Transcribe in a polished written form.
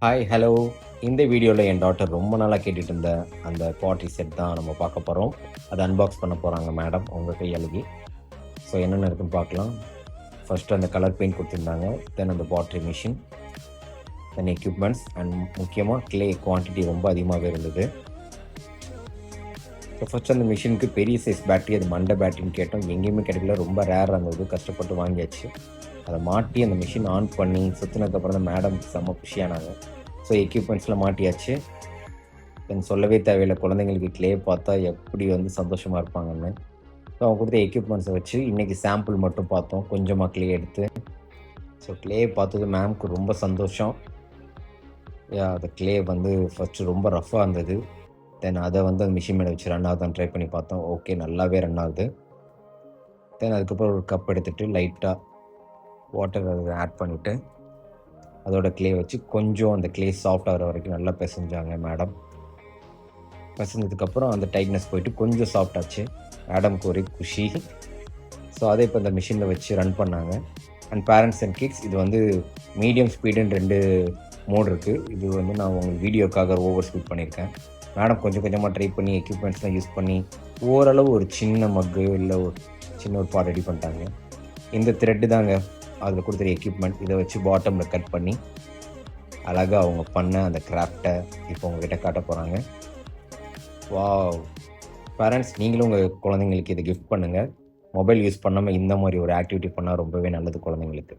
Hi, hello. இந்த வீடியோவில் என் daughter ரொம்ப நாளாக கேட்டுட்டு இருந்த அந்த பாட்டி செட் தான் நம்ம பார்க்க போகிறோம். அதை அன்பாக்ஸ் பண்ண போகிறாங்க மேடம் உங்கள் கையழுகி. ஸோ என்னென்ன இருக்குன்னு பார்க்கலாம். ஃபஸ்ட்டு அந்த கலர் பெயிண்ட் கொடுத்துருந்தாங்க. தென் அந்த பாட்ரி மிஷின், தென் எக்யூப்மெண்ட்ஸ் அண்ட் முக்கியமாக க்ளே குவான்டிட்டி ரொம்ப அதிகமாகவே இருந்தது. ஸோ ஃபஸ்ட்டு அந்த மிஷினுக்கு பெரிய சைஸ் பேட்டரி, அது மண்டை பேட்டரின்னு கேட்டோம். எங்கேயுமே கிடைக்கல, ரொம்ப ரேராக இருந்தது. கஷ்டப்பட்டு வாங்கியாச்சு. அதை மாட்டி அந்த மிஷின் ஆன் பண்ணி சுற்றினதுக்கப்புறம் தான் மேடம் செம்ம குஷியானாங்க. ஸோ எக்யூப்மெண்ட்ஸ்லாம் மாட்டியாச்சு. தென் சொல்லவே தேவையில்லை, குழந்தைங்களுக்கு க்ளே பார்த்தா எப்படி சந்தோஷமாக இருப்பாங்கன்னு. ஸோ அவங்க கொடுத்த எக்யூப்மெண்ட்ஸை வச்சு இன்றைக்கி சாம்பிள் மட்டும் பார்த்தோம், கொஞ்சமாக க்ளே எடுத்து. ஸோ க்ளே பார்த்தது மேம்க்கு ரொம்ப சந்தோஷம். அந்த க்ளே ஃபஸ்ட்டு ரொம்ப ரஃப்பாக இருந்தது. தென் அதை அந்த மிஷின் மேலே வச்சு ரன் ஆகுதான்னு ட்ரை பண்ணி பார்த்தோம். ஓகே, நல்லாவே ரன் ஆகுது. தென் அதுக்கப்புறம் ஒரு கப் எடுத்துகிட்டு லைட்டாக வாட்டர் அதை ஆட் பண்ணிவிட்டு அதோட க்ளே வச்சு கொஞ்சம் அந்த க்ளே சாஃப்ட் ஆகிற வரைக்கும் நல்லா பிசைஞ்சாங்க மேடம். பிசைஞ்சதுக்கப்புறம் அந்த டைட்னஸ் போயிட்டு கொஞ்சம் சாஃப்ட் ஆச்சு. மேடம்க்கு ஒரே குஷி. ஸோ அதை இப்போ இந்த மிஷினில் வச்சு ரன் பண்ணாங்க. அண்ட் பேரண்ட்ஸ் அண்ட் கிட்ஸ், இது மீடியம் ஸ்பீடுன்னு 2 மோட் இருக்குது. இது நான் உங்களுக்கு வீடியோக்காக ஓவர் ஸ்பீட் பண்ணியிருக்கேன். மேடம் கொஞ்சம் கொஞ்சமாக ட்ரை பண்ணி எக்யூப்மெண்ட்ஸ்லாம் யூஸ் பண்ணி ஓரளவு ஒரு சின்ன மக்கு இல்லை ஒரு சின்ன ஒரு பாட் ரெடி பண்ணிட்டாங்க. இந்த த்ரெட்டு தாங்க அதில் கொடுத்துற எக்யூப்மெண்ட். இதை வச்சு பாட்டமில் கட் பண்ணி அழகாக அவங்க பண்ண அந்த கிராஃப்டை இப்போ உங்ககிட்ட காட்ட போகிறாங்க. வாவ்! பேரண்ட்ஸ், நீங்களும் உங்கள் குழந்தைங்களுக்கு இதை கிஃப்ட் பண்ணுங்கள். மொபைல் யூஸ் பண்ணாமல் இந்த மாதிரி ஒரு ஆக்டிவிட்டி பண்ணால் ரொம்பவே நல்லது குழந்தைங்களுக்கு.